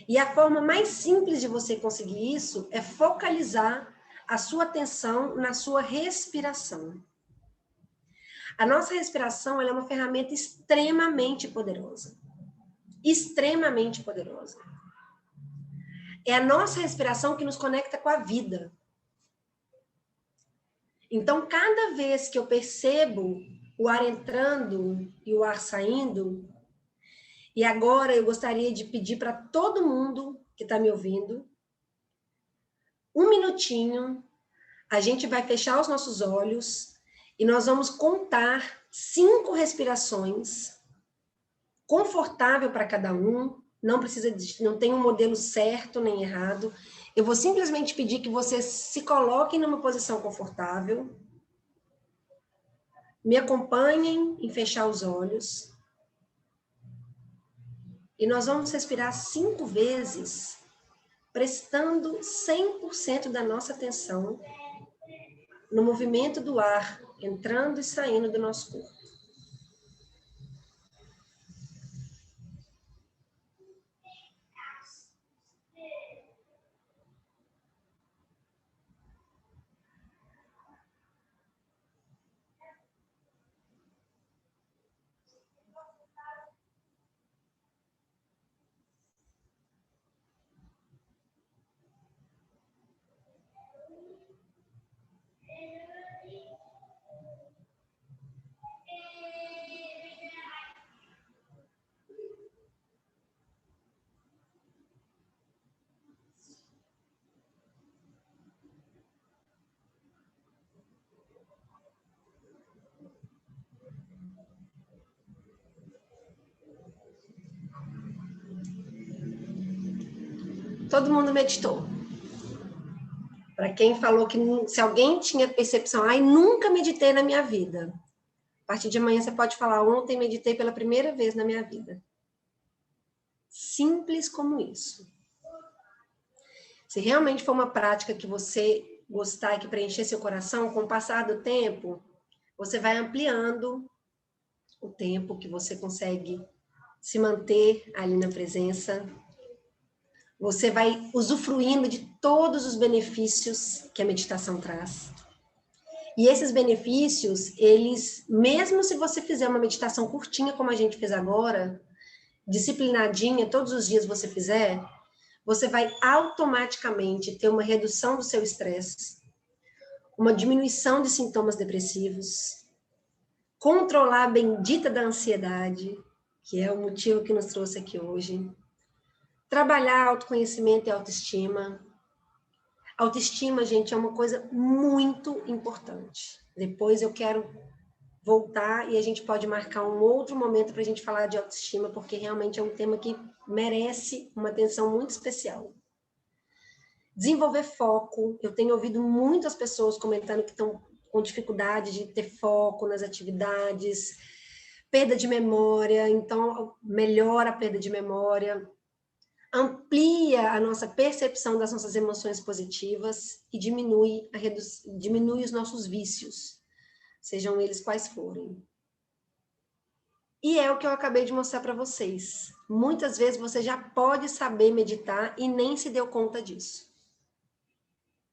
E a forma mais simples de você conseguir isso é focalizar a sua atenção na sua respiração. A nossa respiração ela é uma ferramenta extremamente poderosa. Extremamente poderosa. É a nossa respiração que nos conecta com a vida. Então, cada vez que eu percebo o ar entrando e o ar saindo, e agora eu gostaria de pedir para todo mundo que está me ouvindo, um minutinho, a gente vai fechar os nossos olhos e nós vamos contar 5 respirações, confortável para cada um, não tem um modelo certo nem errado. Eu vou simplesmente pedir que vocês se coloquem numa posição confortável, me acompanhem em fechar os olhos, e nós vamos respirar 5 vezes, prestando 100% da nossa atenção no movimento do ar, entrando e saindo do nosso corpo. Todo mundo meditou. Para quem falou que se alguém tinha percepção, nunca meditei na minha vida. A partir de amanhã você pode falar, ontem meditei pela primeira vez na minha vida. Simples como isso. Se realmente for uma prática que você gostar e que preencher seu coração, com o passar do tempo, você vai ampliando o tempo que você consegue se manter ali na presença. Você vai usufruindo de todos os benefícios que a meditação traz. E esses benefícios, eles, mesmo se você fizer uma meditação curtinha, como a gente fez agora, disciplinadinha, todos os dias você fizer, você vai automaticamente ter uma redução do seu estresse, uma diminuição de sintomas depressivos, controlar a bendita da ansiedade, que é o motivo que nos trouxe aqui hoje, trabalhar autoconhecimento e autoestima. Autoestima, gente, é uma coisa muito importante. Depois eu quero voltar e a gente pode marcar um outro momento para a gente falar de autoestima, porque realmente é um tema que merece uma atenção muito especial. Desenvolver foco. Eu tenho ouvido muitas pessoas comentando que estão com dificuldade de ter foco nas atividades, Perda de memória, então melhora a perda de memória, amplia a nossa percepção das nossas emoções positivas e diminui os nossos vícios, sejam eles quais forem. E é o que eu acabei de mostrar para vocês. Muitas vezes você já pode saber meditar e nem se deu conta disso.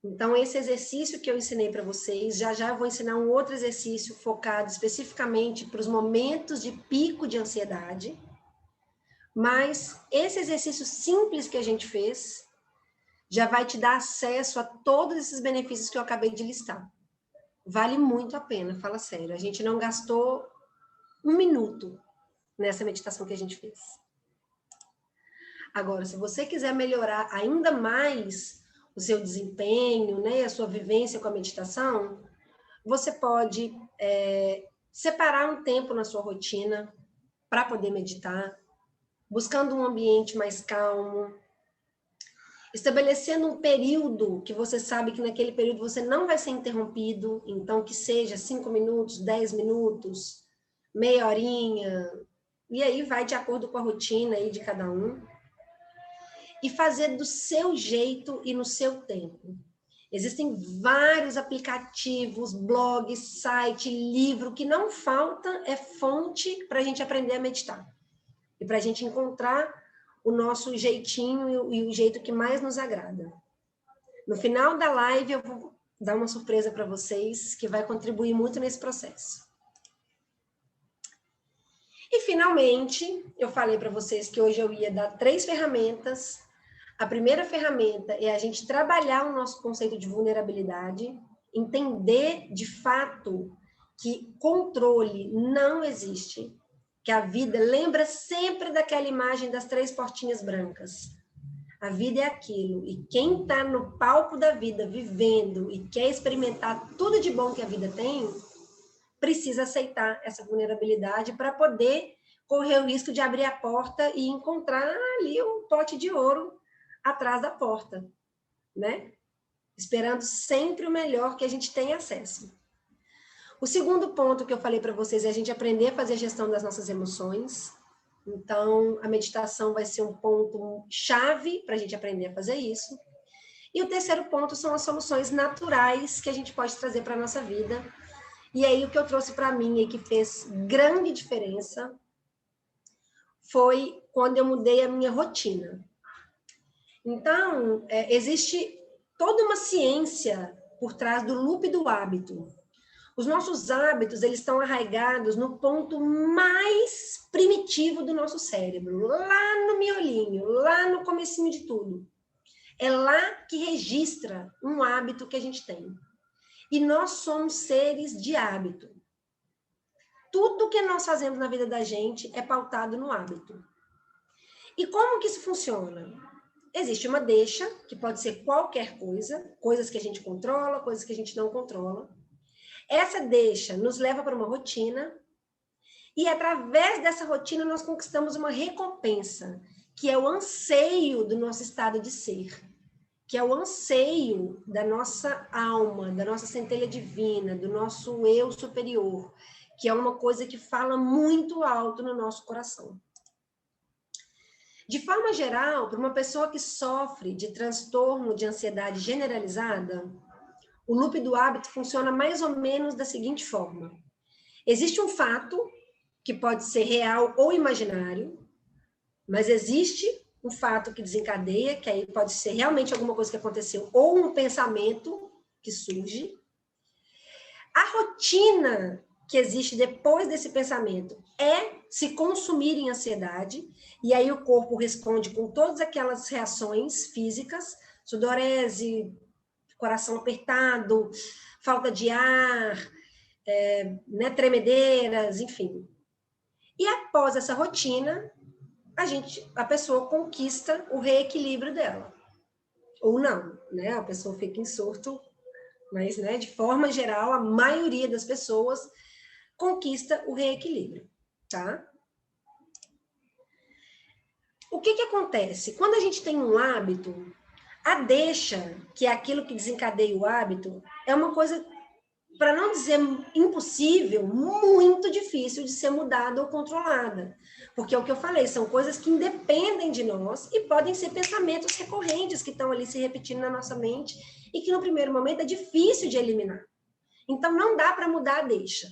Então, esse exercício que eu ensinei para vocês, já eu vou ensinar um outro exercício focado especificamente para os momentos de pico de ansiedade. Mas esse exercício simples que a gente fez já vai te dar acesso a todos esses benefícios que eu acabei de listar. Vale muito a pena, fala sério. A gente não gastou 1 minuto nessa meditação que a gente fez. Agora, se você quiser melhorar ainda mais o seu desempenho, né, a sua vivência com a meditação, você pode separar um tempo na sua rotina para poder meditar, buscando um ambiente mais calmo, estabelecendo um período que você sabe que naquele período você não vai ser interrompido, então que seja 5 minutos, 10 minutos, meia horinha, e aí vai de acordo com a rotina aí de cada um. E fazer do seu jeito e no seu tempo. Existem vários aplicativos, blogs, site, livro, que não falta é fonte para a gente aprender a meditar. E para a gente encontrar o nosso jeitinho e o jeito que mais nos agrada. No final da live, eu vou dar uma surpresa para vocês, que vai contribuir muito nesse processo. E, finalmente, eu falei para vocês que hoje eu ia dar 3 ferramentas. A primeira ferramenta é a gente trabalhar o nosso conceito de vulnerabilidade, entender de fato que controle não existe, que a vida lembra sempre daquela imagem das 3 portinhas brancas. A vida é aquilo, e quem está no palco da vida, vivendo e quer experimentar tudo de bom que a vida tem, precisa aceitar essa vulnerabilidade para poder correr o risco de abrir a porta e encontrar ali um pote de ouro atrás da porta, né? Esperando sempre o melhor que a gente tem acesso. O segundo ponto que eu falei para vocês é a gente aprender a fazer a gestão das nossas emoções. Então, a meditação vai ser um ponto chave para a gente aprender a fazer isso. E o terceiro ponto são as soluções naturais que a gente pode trazer para a nossa vida. E aí, o que eu trouxe para mim e que fez grande diferença foi quando eu mudei a minha rotina. Então, existe toda uma ciência por trás do loop do hábito. Os nossos hábitos, eles estão arraigados no ponto mais primitivo do nosso cérebro, lá no miolinho, lá no comecinho de tudo. É lá que registra um hábito que a gente tem. E nós somos seres de hábito. Tudo que nós fazemos na vida da gente é pautado no hábito. E como que isso funciona? Existe uma deixa, que pode ser qualquer coisa, coisas que a gente controla, coisas que a gente não controla. Essa deixa nos leva para uma rotina, e através dessa rotina nós conquistamos uma recompensa, que é o anseio do nosso estado de ser, que é o anseio da nossa alma, da nossa centelha divina, do nosso eu superior, que é uma coisa que fala muito alto no nosso coração. De forma geral, para uma pessoa que sofre de transtorno de ansiedade generalizada, o loop do hábito funciona mais ou menos da seguinte forma. Existe um fato, que pode ser real ou imaginário, mas existe um fato que desencadeia, que aí pode ser realmente alguma coisa que aconteceu, ou um pensamento que surge. A rotina que existe depois desse pensamento é se consumir em ansiedade, e aí o corpo responde com todas aquelas reações físicas, sudorese, coração apertado, falta de ar, né, tremedeiras, enfim. E após essa rotina, a pessoa conquista o reequilíbrio dela. Ou não, né? A pessoa fica em surto, mas, né, de forma geral, a maioria das pessoas conquista o reequilíbrio, tá? O que acontece? Quando a gente tem um hábito, a deixa, que é aquilo que desencadeia o hábito, é uma coisa para não dizer impossível, muito difícil de ser mudada ou controlada. Porque é o que eu falei, são coisas que independem de nós e podem ser pensamentos recorrentes que estão ali se repetindo na nossa mente e que no primeiro momento é difícil de eliminar. Então, não dá para mudar a deixa.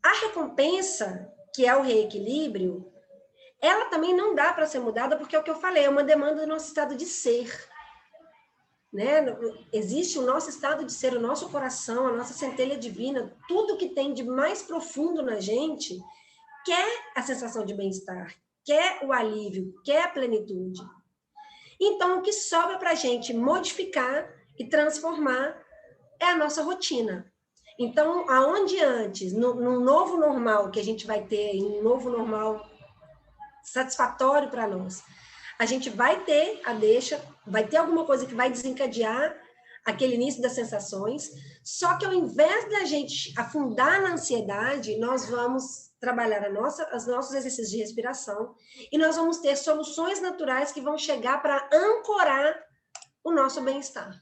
A recompensa, que é o reequilíbrio, ela também não dá para ser mudada, porque é o que eu falei, é uma demanda do nosso estado de ser. Né? Existe o nosso estado de ser, o nosso coração, a nossa centelha divina, tudo que tem de mais profundo na gente quer a sensação de bem-estar, quer o alívio, quer a plenitude. Então, o que sobra para a gente modificar e transformar é a nossa rotina. Então, aonde antes, no novo normal que a gente vai ter, em um novo normal satisfatório para nós, a gente vai ter a deixa, vai ter alguma coisa que vai desencadear aquele início das sensações, só que ao invés da gente afundar na ansiedade, nós vamos trabalhar os nossos exercícios de respiração e nós vamos ter soluções naturais que vão chegar para ancorar o nosso bem-estar.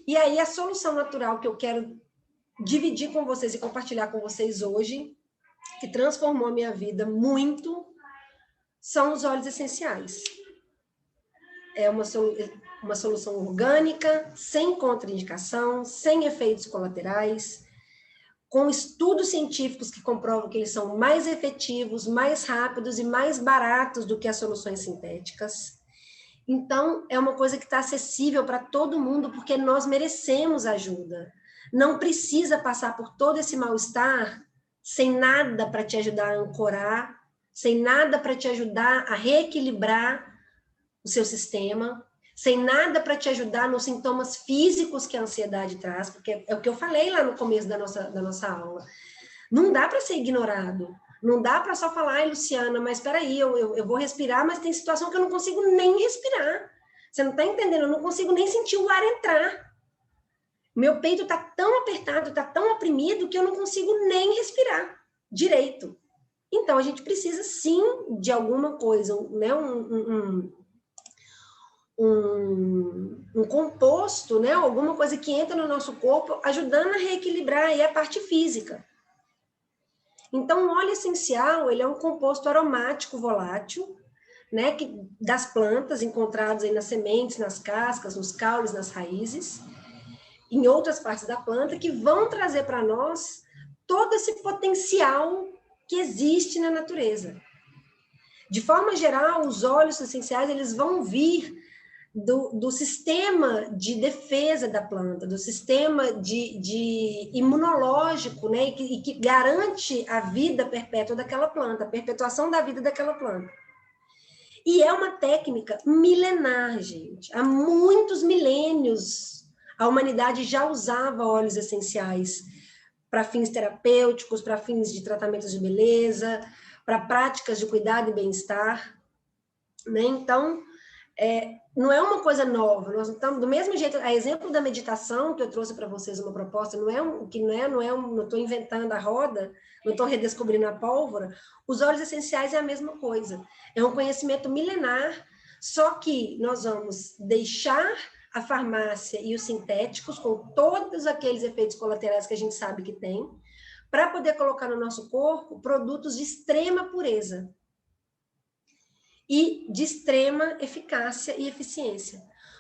E aí a solução natural que eu quero dividir com vocês e compartilhar com vocês hoje, que transformou a minha vida muito, são os óleos essenciais. É uma solução orgânica, sem contraindicação, sem efeitos colaterais, com estudos científicos que comprovam que eles são mais efetivos, mais rápidos e mais baratos do que as soluções sintéticas. Então, é uma coisa que está acessível para todo mundo, porque nós merecemos ajuda. Não precisa passar por todo esse mal-estar sem nada para te ajudar a ancorar, sem nada para te ajudar a reequilibrar o seu sistema, sem nada para te ajudar nos sintomas físicos que a ansiedade traz, porque é o que eu falei lá no começo da nossa aula. Não dá para ser ignorado. Não dá para só falar, ai, Luciana, mas espera aí, eu vou respirar, mas tem situação que eu não consigo nem respirar. Você não está entendendo? Eu não consigo nem sentir o ar entrar. Meu peito está tão apertado, está tão oprimido, que eu não consigo nem respirar direito. Então, a gente precisa, sim, de alguma coisa, né? Um composto, né? Alguma coisa que entra no nosso corpo, ajudando a reequilibrar aí a parte física. Então, o óleo essencial, ele é um composto aromático volátil, né, das plantas encontrados aí nas sementes, nas cascas, nos caules, nas raízes, em outras partes da planta, que vão trazer para nós todo esse potencial que existe na natureza. De forma geral, os óleos essenciais, eles vão vir do sistema de defesa da planta, do sistema de imunológico, né, e que garante a vida perpétua daquela planta, a perpetuação da vida daquela planta. E é uma técnica milenar, gente. Há muitos milênios, a humanidade já usava óleos essenciais para fins terapêuticos, para fins de tratamentos de beleza, para práticas de cuidado e bem-estar, né? Então, não é uma coisa nova. Nós estamos do mesmo jeito. A exemplo da meditação que eu trouxe para vocês uma proposta, não estou inventando a roda, não estou redescobrindo a pólvora. Os óleos essenciais é a mesma coisa. É um conhecimento milenar, só que nós vamos deixar a farmácia e os sintéticos com todos aqueles efeitos colaterais que a gente sabe que tem, para poder colocar no nosso corpo produtos de extrema pureza e de extrema eficácia e eficiência.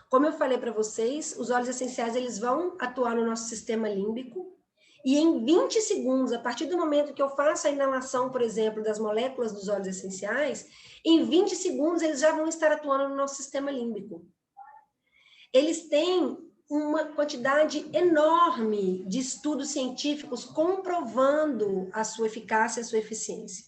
Como eu falei para vocês, os óleos essenciais eles vão atuar no nosso sistema límbico e em 20 segundos, a partir do momento que eu faço a inalação, por exemplo, das moléculas dos óleos essenciais, em 20 segundos eles já vão estar atuando no nosso sistema límbico. Eles têm uma quantidade enorme de estudos científicos comprovando a sua eficácia e a sua eficiência.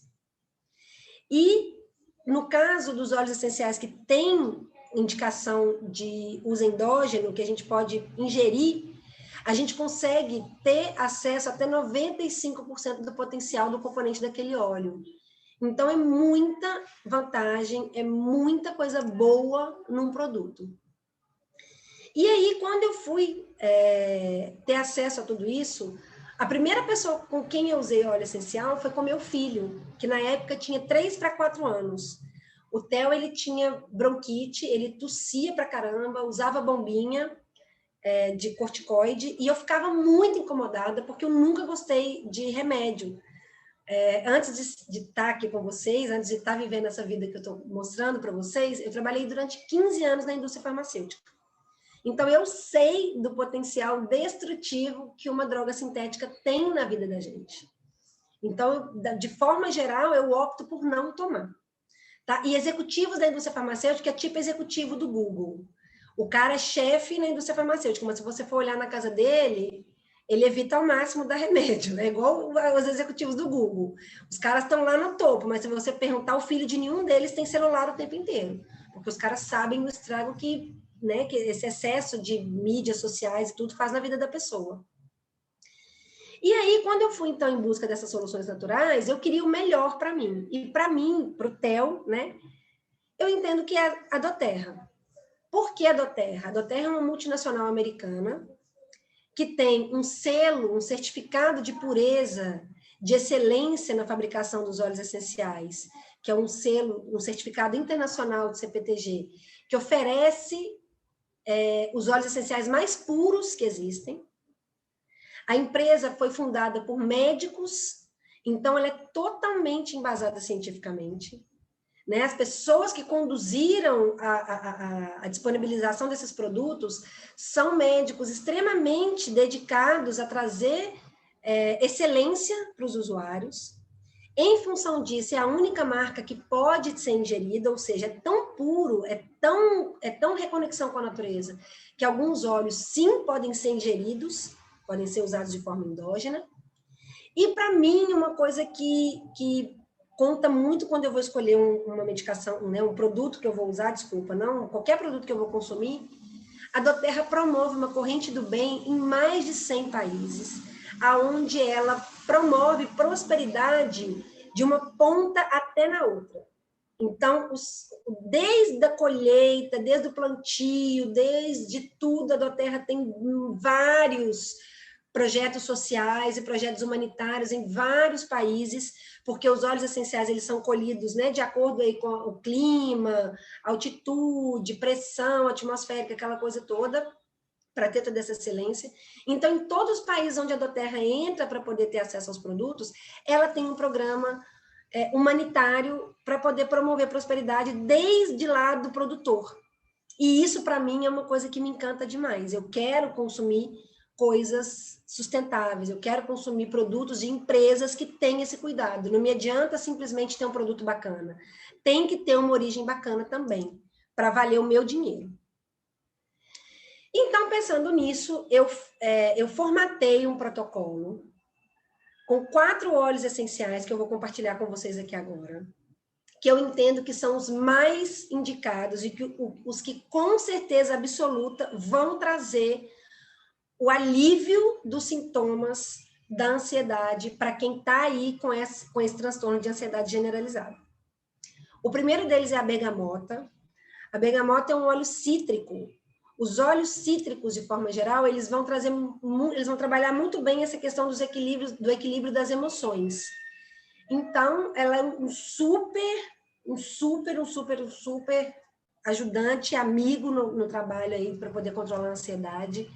E no caso dos óleos essenciais que têm indicação de uso endógeno, que a gente pode ingerir, a gente consegue ter acesso até 95% do potencial do componente daquele ôleo. Então, é muita vantagem, é muita coisa boa num produto. E aí, quando eu fui ter acesso a tudo isso, a primeira pessoa com quem eu usei óleo essencial foi com meu filho, que na época tinha 3 para 4 anos. O Theo, ele tinha bronquite, ele tossia pra caramba, usava bombinha, de corticoide, e eu ficava muito incomodada, porque eu nunca gostei de remédio. Antes de estar aqui com vocês, antes de estar vivendo essa vida que eu estou mostrando para vocês, eu trabalhei durante 15 anos na indústria farmacêutica. Então, eu sei do potencial destrutivo que uma droga sintética tem na vida da gente. Então, de forma geral, eu opto por não tomar. Tá? E executivos da indústria farmacêutica é tipo executivo do Google. O cara é chefe na indústria farmacêutica, mas se você for olhar na casa dele, ele evita ao máximo dar remédio. É igual os executivos do Google. Os caras estão lá no topo, mas se você perguntar, o filho de nenhum deles tem celular o tempo inteiro. Porque os caras sabem o estrago que, né, que esse excesso de mídias sociais e tudo faz na vida da pessoa. E aí, quando eu fui, então, em busca dessas soluções naturais, eu queria o melhor para mim. E para mim, para o Theo, né, eu entendo que é a doTERRA. Por que a doTERRA? A doTERRA é uma multinacional americana que tem um selo, um certificado de pureza, de excelência na fabricação dos óleos essenciais, que é um selo, um certificado internacional de CPTG, que oferece os óleos essenciais mais puros que existem. A empresa foi fundada por médicos, então ela é totalmente embasada cientificamente. Né? As pessoas que conduziram a disponibilização desses produtos são médicos extremamente dedicados a trazer excelência para os usuários. Em função disso, é a única marca que pode ser ingerida, ou seja, é tão puro, é tão reconexão com a natureza, que alguns óleos, sim, podem ser ingeridos, podem ser usados de forma endógena. E, para mim, uma coisa que conta muito quando eu vou escolher uma medicação, né, um produto que eu vou usar, não, qualquer produto que eu vou consumir, a doTERRA promove uma corrente do bem em mais de 100 países, aonde ela promove prosperidade de uma ponta até na outra. Então, desde a colheita, desde o plantio, desde tudo, a doTERRA tem vários projetos sociais e projetos humanitários em vários países, porque os óleos essenciais eles são colhidos, né, de acordo aí com o clima, altitude, pressão atmosférica, aquela coisa toda, para ter toda essa excelência. Então, em todos os países onde a doTERRA entra para poder ter acesso aos produtos, ela tem um programa humanitário para poder promover prosperidade desde lá do produtor. E isso, para mim, é uma coisa que me encanta demais. Eu quero consumir coisas sustentáveis, eu quero consumir produtos de empresas que têm esse cuidado. Não me adianta simplesmente ter um produto bacana. Tem que ter uma origem bacana também, para valer o meu dinheiro. Então, pensando nisso, eu formatei um protocolo com 4 óleos essenciais que eu vou compartilhar com vocês aqui agora, que eu entendo que são os mais indicados e que os que com certeza absoluta vão trazer o alívio dos sintomas da ansiedade para quem está aí com esse transtorno de ansiedade generalizada. O primeiro deles é a bergamota. A bergamota é um óleo cítrico. Os óleos cítricos, de forma geral, eles vão trabalhar muito bem essa questão do equilíbrio das emoções. Então, ela é um super ajudante, amigo no trabalho aí para poder controlar a ansiedade.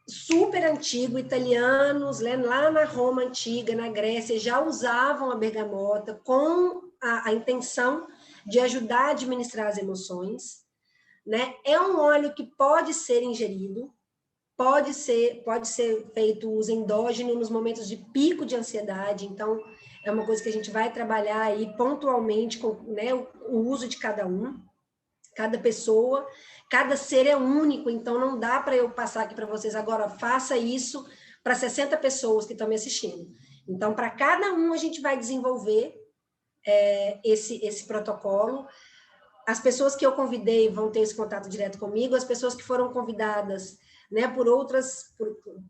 Super antigo, italianos, né, lá na Roma antiga, na Grécia, já usavam a bergamota com a intenção de ajudar a administrar as emoções. Né? É um óleo que pode ser ingerido, pode ser feito uso endógeno nos momentos de pico de ansiedade, então é uma coisa que a gente vai trabalhar aí pontualmente com, né, o uso de cada um, cada pessoa, cada ser é único, então não dá para eu passar aqui para vocês agora, faça isso para 60 pessoas que estão me assistindo. Então, para cada um a gente vai desenvolver esse protocolo. As pessoas que eu convidei vão ter esse contato direto comigo, as pessoas que foram convidadas, né,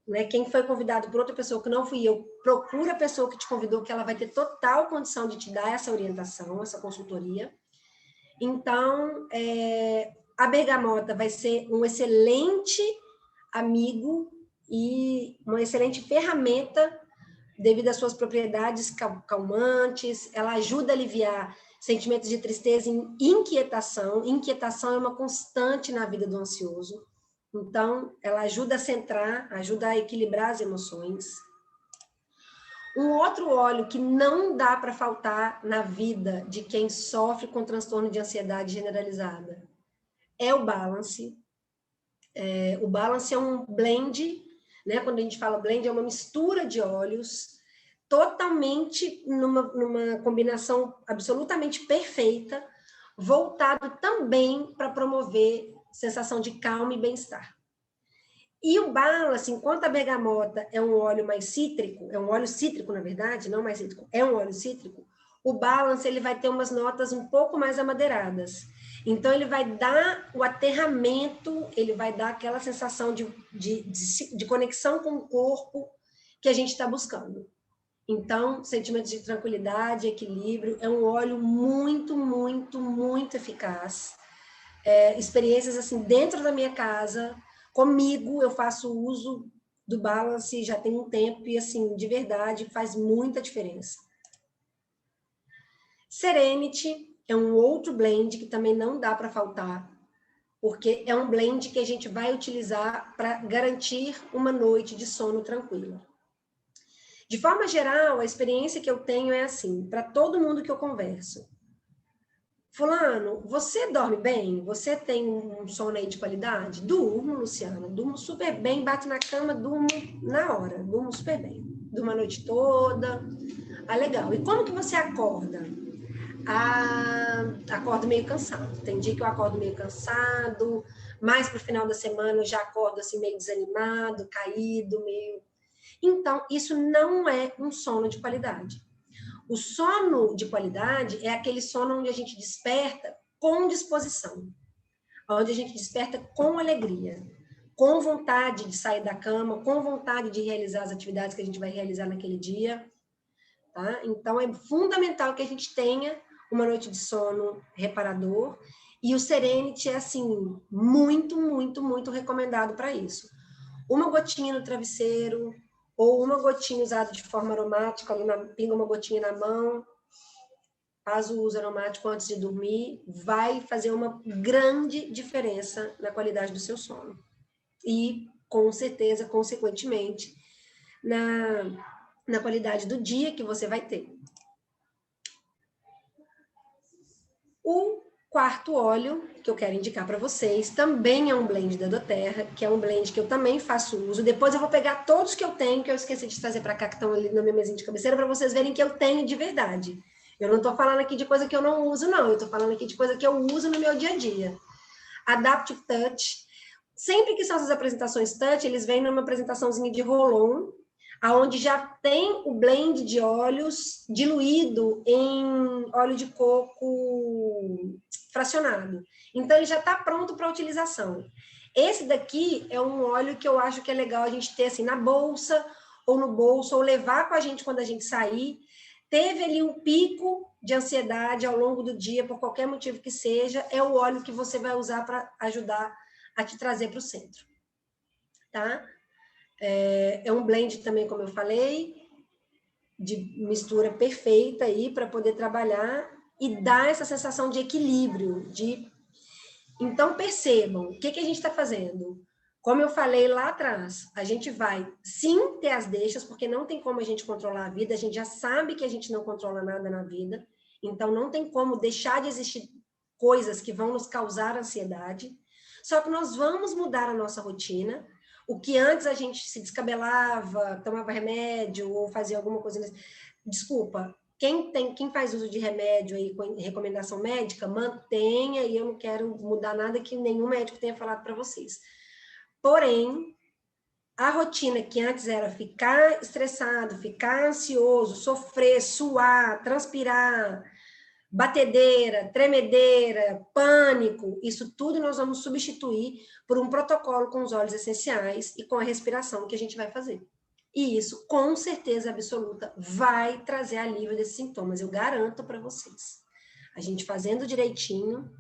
né, quem foi convidado por outra pessoa que não fui eu, procura a pessoa que te convidou, que ela vai ter total condição de te dar essa orientação, essa consultoria. Então, a bergamota vai ser um excelente amigo e uma excelente ferramenta devido às suas propriedades calmantes, ela ajuda a aliviar sentimentos de tristeza e inquietação. Inquietação é uma constante na vida do ansioso. Então, ela ajuda a centrar, ajuda a equilibrar as emoções. Um outro óleo que não dá para faltar na vida de quem sofre com transtorno de ansiedade generalizada é o Balance. O Balance é um blend, né? Quando a gente fala blend, é uma mistura de óleos totalmente numa combinação absolutamente perfeita, voltado também para promover sensação de calma e bem-estar. E o Balance, enquanto a bergamota é um óleo mais cítrico, é um óleo cítrico, na verdade, não mais cítrico, é um óleo cítrico, o Balance ele vai ter umas notas um pouco mais amadeiradas. Então, ele vai dar o aterramento, ele vai dar aquela sensação de conexão com o corpo que a gente está buscando. Então, sentimento de tranquilidade, equilíbrio, é um óleo muito, muito, muito eficaz. Experiências assim, dentro da minha casa, comigo, eu faço uso do Balance já tem um tempo e, assim, de verdade, faz muita diferença. Serenity é um outro blend que também não dá para faltar, porque é um blend que a gente vai utilizar para garantir uma noite de sono tranquila. De forma geral, a experiência que eu tenho é assim, para todo mundo que eu converso. Fulano, você dorme bem? Você tem um sono aí de qualidade? Durmo, Luciana, durmo super bem, bato na cama, durmo na hora, durmo super bem. Durmo a noite toda. Ah, legal. E como que você acorda? Acordo meio cansado. Tem dia que eu acordo meio cansado, mais pro final da semana eu já acordo assim meio desanimado, caído, meio... Então, isso não é um sono de qualidade. O sono de qualidade é aquele sono onde a gente desperta com disposição, onde a gente desperta com alegria, com vontade de sair da cama, com vontade de realizar as atividades que a gente vai realizar naquele dia. Tá? Então, é fundamental que a gente tenha uma noite de sono reparador, e o Serenity é, assim, muito, muito, muito recomendado para isso. Uma gotinha no travesseiro, ou uma gotinha usada de forma aromática, pinga uma gotinha na mão, faz o uso aromático antes de dormir, vai fazer uma grande diferença na qualidade do seu sono. E, com certeza, consequentemente, na qualidade do dia que você vai ter. O quarto óleo que eu quero indicar para vocês também é um blend da doTERRA, que é um blend que eu também faço uso. Depois eu vou pegar todos que eu tenho, que eu esqueci de trazer para cá, que estão ali na minha mesinha de cabeceira, para vocês verem que eu tenho de verdade. Eu não estou falando aqui de coisa que eu não uso, não. Eu estou falando aqui de coisa que eu uso no meu dia a dia. Adaptive Touch. Sempre que são essas apresentações touch, eles vêm numa apresentaçãozinha de roll-on, aonde já tem o blend de óleos diluído em óleo de coco fracionado. Então, ele já está pronto para utilização. Esse daqui é um óleo que eu acho que é legal a gente ter assim na bolsa, ou no bolso, ou levar com a gente quando a gente sair. Teve ali um pico de ansiedade ao longo do dia, por qualquer motivo que seja, é o óleo que você vai usar para ajudar a te trazer para o centro. Tá? É um blend também, como eu falei, de mistura perfeita aí para poder trabalhar e dar essa sensação de equilíbrio. Então, percebam, o que a gente está fazendo? Como eu falei lá atrás, a gente vai sim ter as deixas, porque não tem como a gente controlar a vida, a gente já sabe que a gente não controla nada na vida, então não tem como deixar de existir coisas que vão nos causar ansiedade, só que nós vamos mudar a nossa rotina. O que antes a gente se descabelava, tomava remédio ou fazia alguma coisa... Desculpa, quem faz uso de remédio aí com recomendação médica, mantenha, e eu não quero mudar nada que nenhum médico tenha falado para vocês. Porém, a rotina que antes era ficar estressado, ficar ansioso, sofrer, suar, transpirar, batedeira, tremedeira, pânico, isso tudo nós vamos substituir por um protocolo com os óleos essenciais e com a respiração que a gente vai fazer. E isso, com certeza absoluta, vai trazer alívio desses sintomas, eu garanto para vocês. A gente fazendo direitinho,